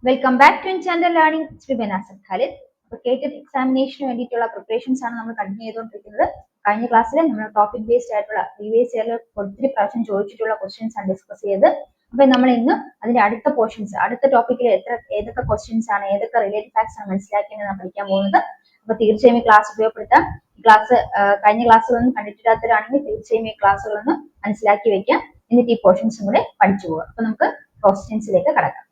Welcome back to channel learning Khalid. അപ്പോൾ കേട്ടഡ് എക്സാമിനേഷന് വേണ്ടിയിട്ടുള്ള പ്രിപ്പറേഷൻസ് ആണ് നമ്മൾ കണ്ടിന്യൂ ചെയ്തുകൊണ്ടിരിക്കുന്നത്. കഴിഞ്ഞ ക്ലാസ്സിൽ നമ്മൾ ടോപ്പിക് ബേസ്ഡ് ആയിട്ടുള്ള പ്രീവിയസ് ഇയറിൽ ഒത്തിരി പ്രാവശ്യം ചോദിച്ചിട്ടുള്ള ക്വസ്റ്റ്യൻസ് ആണ് ഡിസ്കസ് ചെയ്തത്. അപ്പൊ നമ്മൾ ഇന്ന് അതിന്റെ അടുത്ത പോർഷൻസ്, അടുത്ത ടോപ്പിക്കിൽ ഏതൊക്കെ ക്വസ്റ്റ്യൻസ് ആണ്, ഏതൊക്കെ റിലേറ്റഡ് ഫാക്ട്സ് ആണ് മനസ്സിലാക്കിയെന്ന് പഠിക്കാൻ പോകുന്നത്. അപ്പൊ തീർച്ചയായും ഈ ക്ലാസ് ഉപയോഗപ്പെടുത്താം. ക്ലാസ് കഴിഞ്ഞ ക്ലാസ്സുകളൊന്നും കണ്ടിട്ടില്ലാത്തവരാണെങ്കിൽ തീർച്ചയായും ഈ ക്ലാസ്സുകളൊന്ന് മനസ്സിലാക്കി വെക്കാം. എന്നിട്ട് ഈ പോർഷൻസും കൂടെ പഠിച്ചു പോകാം. അപ്പൊ നമുക്ക് ക്വസ്റ്റ്യൻസിലേക്ക് കടക്കാം.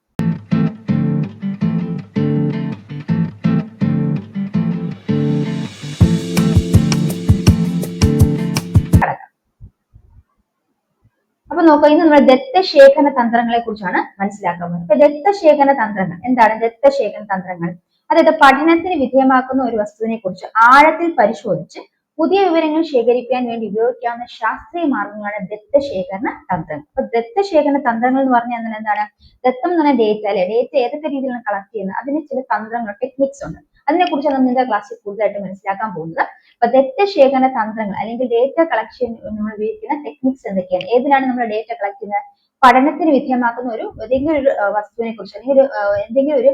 അപ്പൊ നോക്കാം, ഇന്ന് നമ്മൾ ദത്തശേഖരണ തന്ത്രങ്ങളെ കുറിച്ചാണ് മനസ്സിലാക്കാൻ പോകുന്നത്. അപ്പൊ ദത്തശേഖരണ തന്ത്രങ്ങൾ എന്താണ്? ദത്തശേഖരണ തന്ത്രങ്ങൾ അതായത് പഠനത്തിന് വിധേയമാക്കുന്ന ഒരു വസ്തുവിനെ കുറിച്ച് ആഴത്തിൽ പരിശോധിച്ച് പുതിയ വിവരങ്ങൾ ശേഖരിക്കാൻ വേണ്ടി ഉപയോഗിക്കാവുന്ന ശാസ്ത്രീയ മാർഗങ്ങളാണ് ദത്തശേഖരണ തന്ത്രങ്ങൾ. അപ്പൊ ദത്തശേഖരണ തന്ത്രങ്ങൾ എന്ന് പറഞ്ഞാൽ എന്താണ്? ദത്തം എന്ന് പറഞ്ഞാൽ ഡേറ്റ അല്ലെ, ഡേറ്റ ഏതൊക്കെ രീതിയിലാണ് കളക്ട് ചെയ്യുന്നത്, അതിന് ചില തന്ത്രങ്ങൾ, ടെക്നിക്സ് ഉണ്ട്. അതിനെക്കുറിച്ചാണ് നമ്മൾ ഇന്നത്തെ ക്ലാസ്സിൽ കൂടുതലായിട്ട് മനസ്സിലാക്കാൻ പോകുന്നത്. അപ്പൊ ദത്തശേഖരണ തന്ത്രങ്ങൾ അല്ലെങ്കിൽ ഡേറ്റ കളക്ഷൻ നമ്മൾ ഉപയോഗിക്കുന്ന ടെക്നിക്സ് എന്തൊക്കെയാണ്, ഏതിനാണ് നമ്മൾ ഡേറ്റ കളക്ട് ചെയ്യുന്നത്? പഠനത്തിന് വിധേയമാക്കുന്ന ഏതെങ്കിലും ഒരു വസ്തുവിനെ കുറിച്ച് അല്ലെങ്കിൽ എന്തെങ്കിലും ഒരു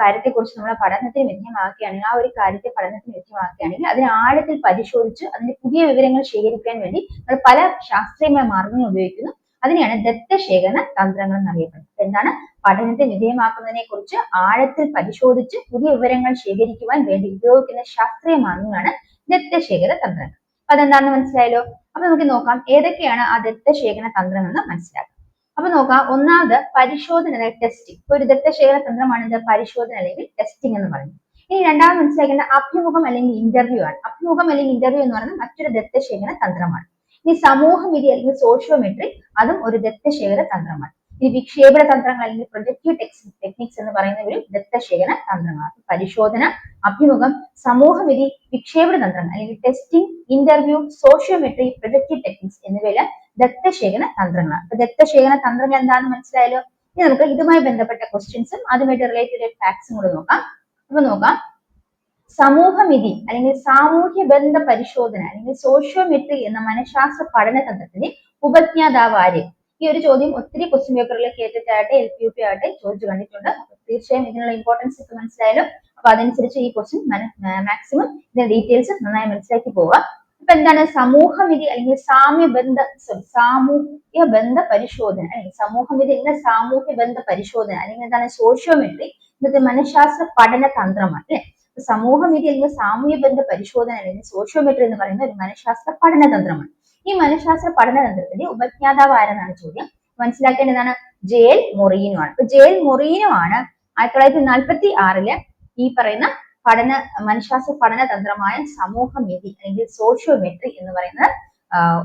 കാര്യത്തെ കുറിച്ച് നമ്മൾ പഠനത്തിന് വിധേയമാക്കുകയാണെങ്കിൽ, ആ ഒരു കാര്യത്തെ പഠനത്തിന് വിധേയമാക്കുകയാണെങ്കിൽ അതിനെ ആഴത്തിൽ പരിശോധിച്ച് അതിന്റെ പുതിയ വിവരങ്ങൾ ശേഖരിക്കാൻ വേണ്ടി നമ്മൾ പല ശാസ്ത്രീയമായ മാർഗങ്ങൾ ഉപയോഗിക്കുന്നു. അതിനെയാണ് ദത്തശേഖരണ തന്ത്രങ്ങൾ എന്നറിയപ്പെടുന്നത്. എന്താണ്? പഠനത്തെ വിധേയമാക്കുന്നതിനെ കുറിച്ച് ആഴത്തിൽ പരിശോധിച്ച് പുതിയ വിവരങ്ങൾ ശേഖരിക്കുവാൻ വേണ്ടി ഉപയോഗിക്കുന്ന ശാസ്ത്രീയ മാർഗങ്ങളാണ് ദത്തശേഖരണ തന്ത്രങ്ങൾ. അതെന്താണെന്ന് മനസ്സിലായല്ലോ. അപ്പൊ നമുക്ക് നോക്കാം ഏതൊക്കെയാണ് ആ ദത്തശേഖരണ തന്ത്രങ്ങൾ എന്ന് മനസ്സിലാക്കാം. അപ്പൊ നോക്കാം, ഒന്നാമത് പരിശോധന അല്ലെങ്കിൽ ടെസ്റ്റിംഗ്. ഒരു ദത്തശേഖരണ തന്ത്രമാണ് ഇത് പരിശോധന അല്ലെങ്കിൽ ടെസ്റ്റിംഗ് എന്ന് പറയുന്നത്. ഇനി രണ്ടാമത് മനസ്സിലാക്കേണ്ട അഭിമുഖം അല്ലെങ്കിൽ ഇന്റർവ്യൂ ആണ്. അഭിമുഖം അല്ലെങ്കിൽ ഇന്റർവ്യൂ എന്ന് പറയുന്നത് മറ്റൊരു ദത്തശേഖരണ തന്ത്രമാണ്. ഇനി സമൂഹവിധി അല്ലെങ്കിൽ സോഷ്യോമെട്രി, അതും ഒരു ദത്തശേഖരണ തന്ത്രമാണ്. ഇനി വിക്ഷേപണ തന്ത്രങ്ങൾ അല്ലെങ്കിൽ പ്രൊജക്റ്റീവ് ടെക്നിക്സ് എന്ന് പറയുന്ന ഒരു ദത്തശേഖരണ തന്ത്രങ്ങളാണ്. പരിശോധന, അഭിമുഖം, സമൂഹവിധി, വിക്ഷേപണ തന്ത്രങ്ങൾ അല്ലെങ്കിൽ testing, interview, sociometry, projective techniques എന്നിവയെല്ലാം ദത്തശേഖരണ തന്ത്രങ്ങളാണ്. അപ്പൊ ദത്തശേഖരണ തന്ത്രങ്ങൾ എന്താണെന്ന് മനസ്സിലായല്ലോ. ഇനി നമുക്ക് ഇതുമായി ബന്ധപ്പെട്ട ക്വസ്റ്റ്യൻസും അതുമായിട്ട് റിലേറ്റഡ് ഫാക്ട്സും കൂടെ നോക്കാം. അപ്പൊ നോക്കാം, സമൂഹമിതി അല്ലെങ്കിൽ സാമൂഹ്യ ബന്ധ പരിശോധന അല്ലെങ്കിൽ സോഷ്യോമെട്രി എന്ന മനഃശാസ്ത്ര പഠന തന്ത്രത്തിന്റെ ഉപജ്ഞാതാവ് ആര്? ഈ ഒരു ചോദ്യം ഒത്തിരി ക്വസ്റ്റ്യൻ പേപ്പറിൽ കേട്ടിട്ടായിട്ട് LPUP ആയിട്ട് ചോദിച്ചു കണ്ടിട്ടുണ്ട്. തീർച്ചയായും ഇതിനുള്ള ഇമ്പോർട്ടൻസ് ഒക്കെ മനസ്സിലായാലും അപ്പൊ അതനുസരിച്ച് ഈ ക്വസ്റ്റ്യൻ മാക്സിമം ഇതിന്റെ ഡീറ്റെയിൽസ് നന്നായി മനസ്സിലാക്കി പോവുക. അപ്പൊ എന്താണ് സമൂഹവിധി അല്ലെങ്കിൽ സാമ്യ ബന്ധ പരിശോധന അല്ലെങ്കിൽ സമൂഹവിധി അല്ലെങ്കിൽ സാമൂഹ്യ ബന്ധ പരിശോധന അല്ലെങ്കിൽ എന്താണ് സോഷ്യോമെട്രി, ഇന്നത്തെ മനഃശാസ്ത്ര പഠന തന്ത്രമാണ് അല്ലെ. സമൂഹവിധി അല്ലെങ്കിൽ സാമൂഹ്യ ബന്ധ പരിശോധന അല്ലെങ്കിൽ സോഷ്യോമെട്രി എന്ന് പറയുന്ന ഒരു മനഃശാസ്ത്ര പഠന തന്ത്രമാണ്. ഈ മനഃശാസ്ത്ര പഠന തന്ത്രത്തിന്റെ ഉപജ്ഞാതാവ് ആരെന്നാണ് ചോദ്യം. മനസ്സിലാക്കേണ്ടതാണ് ജെഎൽ മൊറീനോ ആണ്. അപ്പൊ ജെഎൽ മൊറീനോ ആണ് 1946 ഈ പറയുന്ന മനഃശാസ്ത്ര പഠന തന്ത്രമായ സമൂഹവിധി അല്ലെങ്കിൽ സോഷ്യോമെട്രി എന്ന് പറയുന്നത്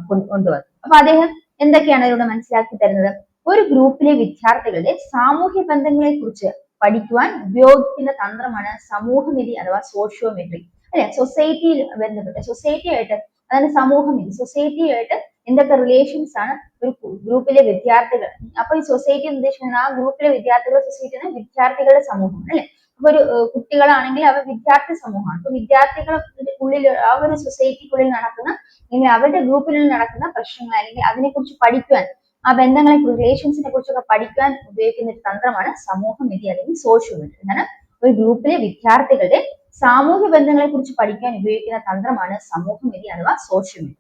കൊണ്ടുവന്നത്. അപ്പൊ അദ്ദേഹം എന്തൊക്കെയാണ് ഇതിലൂടെ മനസ്സിലാക്കി തരുന്നത്? ഒരു ഗ്രൂപ്പിലെ വിദ്യാർത്ഥികളുടെ സാമൂഹ്യ ബന്ധങ്ങളെ കുറിച്ച് പഠിക്കുവാൻ ഉപയോഗിക്കുന്ന തന്ത്രമാണ് സമൂഹവിധി അഥവാ സോഷ്യോമെട്രി അല്ലെ. സൊസൈറ്റിയിൽ ബന്ധപ്പെട്ട് സൊസൈറ്റിയായിട്ട്, അതായത് സമൂഹവിധി സൊസൈറ്റിയായിട്ട് എന്തൊക്കെ റിലേഷൻസ് ആണ് ഒരു ഗ്രൂപ്പിലെ വിദ്യാർത്ഥികൾ. അപ്പൊ ഈ സൊസൈറ്റി ഉദ്ദേശിക്കുന്നത് ആ ഗ്രൂപ്പിലെ വിദ്യാർത്ഥികൾ, സൊസൈറ്റിന് വിദ്യാർത്ഥികളുടെ സമൂഹമാണ് അല്ലെ. അപ്പൊ ഒരു കുട്ടികളാണെങ്കിൽ അവർ വിദ്യാർത്ഥി സമൂഹമാണ്. അപ്പൊ വിദ്യാർത്ഥികൾക്കുള്ളിൽ ആ ഒരു സൊസൈറ്റിക്കുള്ളിൽ നടക്കുന്ന അല്ലെങ്കിൽ അവരുടെ ഗ്രൂപ്പിൽ നടക്കുന്ന പ്രശ്നങ്ങൾ അല്ലെങ്കിൽ അതിനെക്കുറിച്ച് പഠിക്കുവാൻ, ആ ബന്ധങ്ങളെ റിലേഷൻസിനെ കുറിച്ചൊക്കെ പഠിക്കാൻ ഉപയോഗിക്കുന്ന ഒരു തന്ത്രമാണ് സമൂഹവിധി അല്ലെങ്കിൽ സോഷ്യോമെട്രി. എന്താണ്? ഒരു ഗ്രൂപ്പിലെ വിദ്യാർത്ഥികളുടെ സാമൂഹ്യ ബന്ധങ്ങളെ കുറിച്ച് പഠിക്കാൻ ഉപയോഗിക്കുന്ന തന്ത്രമാണ് സമൂഹവിധി അഥവാ സോഷ്യോമെട്രി.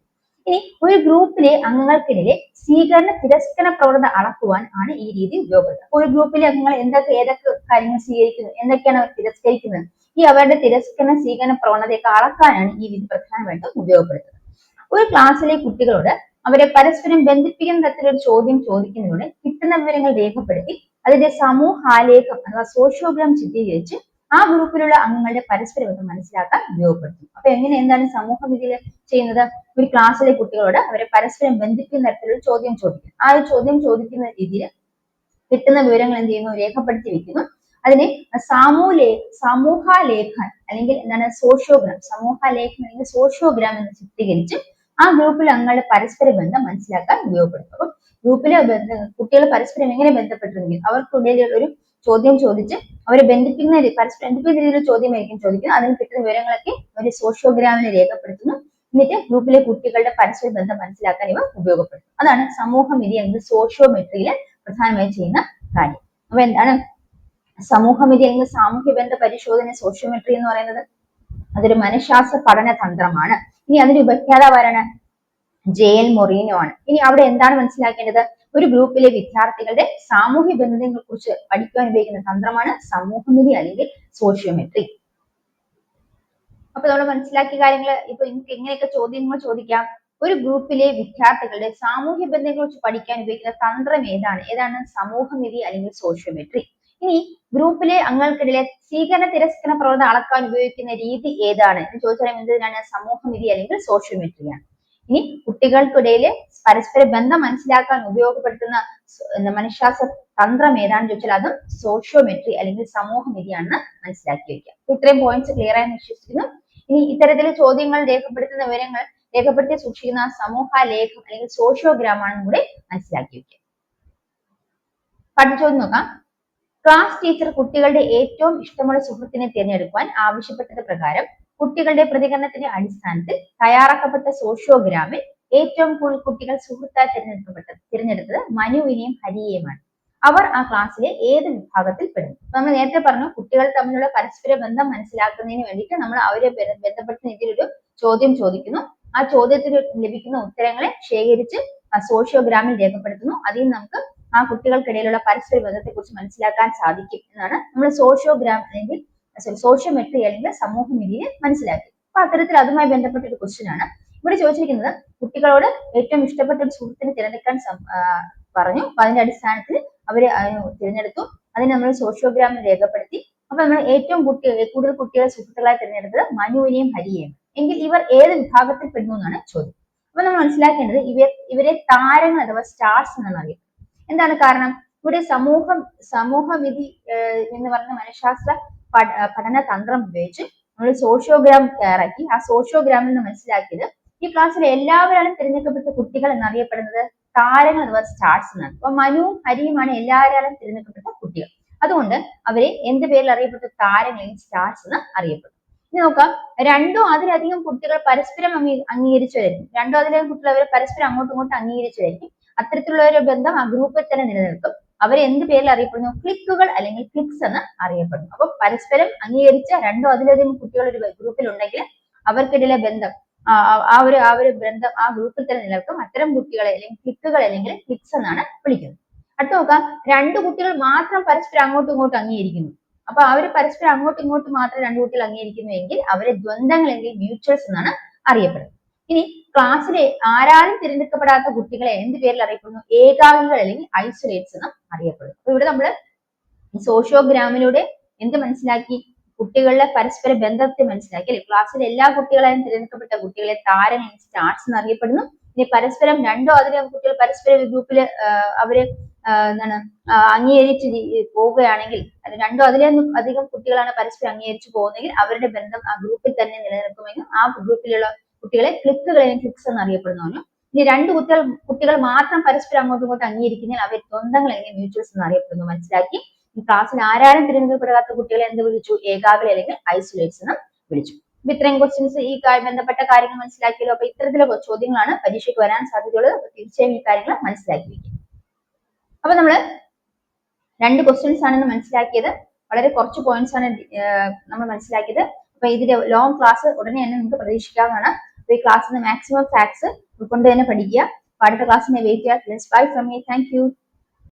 ഇനി ഒരു ഗ്രൂപ്പിലെ അംഗങ്ങൾക്കിടയിലെ സ്വീകരണ തിരസ്കരണ പ്രവണത അളക്കുവാൻ ആണ് ഈ രീതി ഉപയോഗപ്പെടുത്തുന്നത്. ഒരു ഗ്രൂപ്പിലെ അംഗങ്ങൾ ഏതൊക്കെ കാര്യങ്ങൾ സ്വീകരിക്കുന്നു, എന്തൊക്കെയാണ് അവർ തിരസ്കരിക്കുന്നത്, ഈ അവരുടെ തിരസ്കരണ സ്വീകരണ പ്രവണതയൊക്കെ അളക്കാനാണ് ഈ വിധി പ്രധാനമായിട്ടും ഉപയോഗപ്പെടുത്തുന്നത്. ഒരു ക്ലാസ്സിലെ കുട്ടികളോട് അവരെ പരസ്പരം ബന്ധിപ്പിക്കുന്ന തരത്തിലൊരു ചോദ്യം ചോദിക്കുന്നതിലൂടെ കിട്ടുന്ന വിവരങ്ങൾ രേഖപ്പെടുത്തി അതിന്റെ സമൂഹാലേഖം അഥവാ സോഷ്യോഗ്രാം ചിത്രീകരിച്ച് ആ ഗ്രൂപ്പിലുള്ള അംഗങ്ങളുടെ പരസ്പര ബന്ധം മനസ്സിലാക്കാൻ ഉപയോഗപ്പെടുത്തും. അപ്പൊ എന്താണ് സമൂഹവിധിയിൽ ചെയ്യുന്നത്? ഒരു ക്ലാസ്സിലെ കുട്ടികളോട് അവരെ പരസ്പരം ബന്ധിപ്പിക്കുന്ന തരത്തിലൊരു ചോദ്യം ചോദിക്കും. ആ ഒരു ചോദ്യം ചോദിക്കുന്ന രീതിയിൽ കിട്ടുന്ന വിവരങ്ങൾ എന്ത് ചെയ്യുന്നു? രേഖപ്പെടുത്തി വെക്കുന്നു. അതിനെ സമൂഹാലേഖൻ അല്ലെങ്കിൽ എന്താണ് സോഷ്യോഗ്രാം, സമൂഹാലേഖൻ അല്ലെങ്കിൽ സോഷ്യോഗ്രാം എന്ന് ചിത്രീകരിച്ച് ആ ഗ്രൂപ്പിലെ അംഗങ്ങളുടെ പരസ്പര ബന്ധം മനസ്സിലാക്കാൻ ഉപയോഗപ്പെടുത്തും. അപ്പൊ ഗ്രൂപ്പിലെ കുട്ടികൾ പരസ്പരം എങ്ങനെ ബന്ധപ്പെട്ടിരിക്കും, അവർക്കിടയിൽ ഒരു ചോദ്യം ചോദിച്ച് അവരെ പരസ്പരം ബന്ധിപ്പിക്കുന്ന രീതിയിൽ ചോദ്യമായിരിക്കും ചോദിക്കുന്നത്. അതിന് കിട്ടുന്ന വിവരങ്ങളൊക്കെ ഒരു സോഷ്യോഗ്രാമിൽ രേഖപ്പെടുത്തുന്നു. എന്നിട്ട് ഗ്രൂപ്പിലെ കുട്ടികളുടെ പരസ്പര ബന്ധം മനസ്സിലാക്കാൻ ഇവ ഉപയോഗപ്പെടുത്തും. അതാണ് സമൂഹവിധി അല്ലെങ്കിൽ സോഷ്യോമെട്രിയിൽ പ്രധാനമായും ചെയ്യുന്ന കാര്യം. അപ്പൊ എന്താണ് സമൂഹമിതി അല്ലെങ്കിൽ സാമൂഹ്യ ബന്ധ പരിശോധന സോഷ്യോമെട്രി എന്ന് പറയുന്നത് അതൊരു മനഃശാസ്ത്ര പഠന തന്ത്രമാണ്. ഇനി അതിന്റെ ഉപജ്ഞാതാവാരാണ്? ജെഎൽ മൊറീനോ ആണ്. ഇനി അവിടെ എന്താണ് മനസ്സിലാക്കേണ്ടത്? ഒരു ഗ്രൂപ്പിലെ വിദ്യാർത്ഥികളുടെ സാമൂഹ്യ ബന്ധങ്ങളെ കുറിച്ച് പഠിക്കാൻ ഉപയോഗിക്കുന്ന തന്ത്രമാണ് സമൂഹമിതി അല്ലെങ്കിൽ സോഷ്യോമെട്രി. അപ്പൊ നമ്മൾ മനസ്സിലാക്കിയ കാര്യങ്ങൾ ഇപ്പൊ നിങ്ങൾക്ക് എങ്ങനെയൊക്കെ ചോദ്യങ്ങൾ ചോദിക്കാം? ഒരു ഗ്രൂപ്പിലെ വിദ്യാർത്ഥികളുടെ സാമൂഹ്യ ബന്ധങ്ങളെ കുറിച്ച് പഠിക്കാൻ ഉപയോഗിക്കുന്ന തന്ത്രം ഏതാണ്? സമൂഹമിതി അല്ലെങ്കിൽ സോഷ്യോമെട്രി. ഇനി ഗ്രൂപ്പിലെ അംഗങ്ങൾക്കിടയിലെ സ്വീകരണ തിരസ്കരണ പ്രവണത അളക്കാൻ ഉപയോഗിക്കുന്ന രീതി ഏതാണ് എന്ന് ചോദിച്ചാൽ എന്തിനാണ്? സമൂഹമിതി അല്ലെങ്കിൽ സോഷ്യോമെട്രിയാണ്. ഇനി കുട്ടികൾക്കിടയിലെ പരസ്പര ബന്ധം മനസ്സിലാക്കാൻ ഉപയോഗപ്പെടുത്തുന്ന മനഃശാസ്ത്ര തന്ത്രം ഏതാണെന്ന് ചോദിച്ചാൽ അതും സോഷ്യോമെട്രി അല്ലെങ്കിൽ സമൂഹമിതിയാണെന്ന് മനസ്സിലാക്കി വെക്കാം. ഇത്രയും പോയിന്റ്സ് ക്ലിയർ ആയെന്ന് വിശ്വസിക്കുന്നു. ഇനി ഇത്തരത്തിലെ ചോദ്യങ്ങൾ രേഖപ്പെടുത്തുന്ന വിവരങ്ങൾ രേഖപ്പെടുത്തി സൂക്ഷിക്കുന്ന സമൂഹ ലേഖം അല്ലെങ്കിൽ സോഷ്യോഗ്രാം ആണെന്ന് കൂടെ മനസ്സിലാക്കി വെക്കാം. പഠിച്ചോദ്യം നോക്കാം. ക്ലാസ് ടീച്ചർ കുട്ടികളുടെ ഏറ്റവും ഇഷ്ടമുള്ള സുഹൃത്തിനെ തിരഞ്ഞെടുക്കുവാൻ ആവശ്യപ്പെട്ടത് പ്രകാരം കുട്ടികളുടെ പ്രതികരണത്തിന്റെ അടിസ്ഥാനത്തിൽ തയ്യാറാക്കപ്പെട്ട സോഷ്യോഗ്രാമിൽ ഏറ്റവും കൂടുതൽ കുട്ടികൾ സുഹൃത്തായി തിരഞ്ഞെടുത്തത് മനുവിനെയും ഹരിയെയുമാണ്. അവർ ആ ക്ലാസ്സിലെ ഏത് വിഭാഗത്തിൽ പെടുന്നു? നമ്മൾ നേരത്തെ പറഞ്ഞു കുട്ടികൾ തമ്മിലുള്ള പരസ്പര ബന്ധം മനസ്സിലാക്കുന്നതിന് വേണ്ടിയിട്ട് നമ്മൾ അവരെ ബന്ധപ്പെടുത്തുന്ന രീതിയിലൊരു ചോദ്യം ചോദിക്കുന്നു. ആ ചോദ്യത്തിന് ലഭിക്കുന്ന ഉത്തരങ്ങളെ ശേഖരിച്ച് സോഷ്യോഗ്രാമിൽ രേഖപ്പെടുത്തുന്നു. അതിൽ നമുക്ക് ആ കുട്ടികൾക്കിടയിലുള്ള പരസ്പര ബന്ധത്തെ കുറിച്ച് മനസ്സിലാക്കാൻ സാധിക്കും എന്നാണ് നമ്മൾ സോഷ്യോഗ്രാം അല്ലെങ്കിൽ സോഷ്യോമെട്രി അല്ലെങ്കിൽ സമൂഹമിതിയെ മനസ്സിലാക്കി. അപ്പൊ അത്തരത്തിൽ അതുമായി ബന്ധപ്പെട്ട ഒരു ക്വസ്റ്റ്യൻ ആണ് ഇവിടെ ചോദിച്ചിരിക്കുന്നത്. കുട്ടികളോട് ഏറ്റവും ഇഷ്ടപ്പെട്ട ഒരു സുഹൃത്തിനെ തിരഞ്ഞെടുക്കാൻ പറഞ്ഞു. അപ്പൊ അതിന്റെ അടിസ്ഥാനത്തിൽ അവര് തിരഞ്ഞെടുത്തു. അതിന് നമ്മൾ സോഷ്യോഗ്രാമിൽ രേഖപ്പെടുത്തി. അപ്പൊ നമ്മൾ ഏറ്റവും കൂടുതൽ കുട്ടികളെ സുഹൃത്തുക്കളായി തിരഞ്ഞെടുത്തത് മനുവിനെയും ഹരിയെയും. എങ്കിൽ ഇവർ ഏത് വിഭാഗത്തിൽ പെടുന്നു എന്നാണ് ചോദ്യം. അപ്പൊ നമ്മൾ മനസ്സിലാക്കേണ്ടത് ഇവരെ താരങ്ങൾ അഥവാ സ്റ്റാർസ് എന്നാണ് അറിയുന്നത്. എന്താണ് കാരണം? ഇവിടെ സമൂഹവിധി എന്ന് പറഞ്ഞ മനഃശാസ്ത്ര പഠന തന്ത്രം ഉപയോഗിച്ച് നമ്മൾ സോഷ്യോഗ്രാം തയ്യാറാക്കി. ആ സോഷ്യോഗ്രാമിൽ നിന്ന് മനസ്സിലാക്കിയത് ഈ ക്ലാസ്സിലെ എല്ലാവരും തിരഞ്ഞെടുക്കപ്പെട്ട കുട്ടികൾ എന്നറിയപ്പെടുന്നത് താരങ്ങൾ അഥവാ സ്റ്റാർസ് എന്നാണ്. അപ്പൊ മനുവും ഹരിയുമാണ് എല്ലാവരും തിരഞ്ഞെടുക്കപ്പെട്ട കുട്ടികൾ. അതുകൊണ്ട് അവരെ എന്ത് പേരിൽ അറിയപ്പെട്ടു? താരങ്ങൾ സ്റ്റാർസ് എന്ന് അറിയപ്പെട്ടു. ഇനി നോക്കാം. രണ്ടോ അതിലധികം കുട്ടികൾ പരസ്പരം അംഗീകരിച്ചവരായിരിക്കും. രണ്ടോ അതിലധികം കുട്ടികൾ അവരെ പരസ്പരം അങ്ങോട്ടും ഇങ്ങോട്ടും അംഗീകരിച്ചവരായിരിക്കും. അത്തരത്തിലുള്ള ഒരു ബന്ധം ആ ഗ്രൂപ്പിൽ തന്നെ നിലനിൽക്കും. അവരെ എന്ത് പേരിൽ അറിയപ്പെടുന്നു? ക്ലിക്കുകൾ അല്ലെങ്കിൽ ക്ലിക്സ് എന്ന് അറിയപ്പെടുന്നു. അപ്പൊ പരസ്പരം അംഗീകരിച്ച രണ്ടോ അതിലധികം കുട്ടികൾ ഒരു ഗ്രൂപ്പിൽ ഉണ്ടെങ്കിൽ അവർക്കിടയിലെ ബന്ധം ആ ഒരു ബന്ധം ആ ഗ്രൂപ്പിൽ തന്നെ നിലനിൽക്കും. അത്തരം കുട്ടികളെ അല്ലെങ്കിൽ ക്ലിക്കുകൾ അല്ലെങ്കിൽ ക്ലിക്സ് എന്നാണ് വിളിക്കുന്നത്. അടുത്ത നോക്കാം. രണ്ടു കുട്ടികൾ മാത്രം പരസ്പരം അങ്ങോട്ടും ഇങ്ങോട്ടും അംഗീകരിക്കുന്നു. അപ്പൊ അവര് പരസ്പരം അങ്ങോട്ടും ഇങ്ങോട്ടും മാത്രം രണ്ടു കുട്ടികൾ അംഗീകരിക്കുന്നുവെങ്കിൽ അവരെ ദ്വന്ദ്ങ്ങൾ അല്ലെങ്കിൽ മ്യൂച്വൽസ് എന്നാണ് അറിയപ്പെടുന്നത്. ഇനി ക്ലാസ്സിലെ ആരാലും തിരഞ്ഞെടുക്കപ്പെടാത്ത കുട്ടികളെ എന്ത് പേരിൽ അറിയപ്പെടുന്നു? ഏകാംഗികൾ അല്ലെങ്കിൽ ഐസൊലേറ്റ്സ് എന്നും അറിയപ്പെടുന്നു. അപ്പൊ ഇവിടെ നമ്മള് സോഷ്യോഗ്രാമിലൂടെ എന്ത് മനസ്സിലാക്കി? കുട്ടികളുടെ പരസ്പര ബന്ധത്തെ മനസ്സിലാക്കി അല്ലെ? ക്ലാസ്സിലെ എല്ലാ കുട്ടികളായും തിരഞ്ഞെടുക്കപ്പെട്ട കുട്ടികളെ താരങ്ങൾ സ്റ്റാർസ് എന്നറിയപ്പെടുന്നു. ഇനി പരസ്പരം രണ്ടോ അതിലധികം കുട്ടികൾ പരസ്പര ഗ്രൂപ്പിൽ അവര് എന്താണ് അംഗീകരിച്ച് പോവുകയാണെങ്കിൽ, രണ്ടോ അതിലധികം കുട്ടികളാണ് പരസ്പരം അംഗീകരിച്ചു പോകുന്നതെങ്കിൽ അവരുടെ ബന്ധം ആ ഗ്രൂപ്പിൽ തന്നെ നിലനിൽക്കുമെന്നും ആ ഗ്രൂപ്പിലുള്ള കുട്ടികളെ ക്ലിക്കുകൾ അല്ലെങ്കിൽ ക്ലിക്സ് എന്നറിയപ്പെടുന്നു. ഇനി രണ്ട് കുട്ടികൾ മാത്രം പരസ്പരം അങ്ങോട്ടും ഇങ്ങോട്ടും അംഗീകരിക്കുന്നതിൽ അവർ ദ്വന്ദ്ങ്ങൾ അല്ലെങ്കിൽ മ്യൂച്വൽസ് എന്നറിയപ്പെടുന്നു. മനസ്സിലാക്കി. ഈ ക്ലാസ്സിൽ ആരാലും തിരഞ്ഞെടുക്കപ്പെടാത്ത കുട്ടികളെ എന്ത് വിളിച്ചു? ഏകാഗ്രി അല്ലെങ്കിൽ ഐസൊലേറ്റ്സ് എന്ന് വിളിച്ചു. അപ്പൊ ഇത്രയും ക്വസ്റ്റ്യൻസ് ഈ ബന്ധപ്പെട്ട കാര്യങ്ങൾ മനസ്സിലാക്കിയല്ലോ. അപ്പൊ ഇത്തരത്തിലുള്ള ചോദ്യങ്ങളാണ് പരീക്ഷയ്ക്ക് വരാൻ സാധ്യതയുള്ളത്. തീർച്ചയായും ഈ കാര്യങ്ങൾ മനസ്സിലാക്കി വയ്ക്കും. അപ്പൊ നമ്മള് രണ്ട് ക്വസ്റ്റ്യൻസ് ആണെന്ന് മനസ്സിലാക്കിയത്. വളരെ കുറച്ച് പോയിന്റ്സ് ആണ് നമ്മൾ മനസ്സിലാക്കിയത്. അപ്പൊ ഇതിന്റെ ലോങ് ക്ലാസ് ഉടനെ തന്നെ നിങ്ങൾക്ക് പ്രതീക്ഷിക്കാവുന്നതാണ്. അപ്പൊ ഈ ക്ലാസ്സിന് മാക്സിമം ഫാക്ട്സ് ഉൾക്കൊണ്ട് തന്നെ പഠിക്കുക. അടുത്ത ക്ലാസ്സിനെ വെയിറ്റ് ചെയ്യുക. Bye from me. Thank you.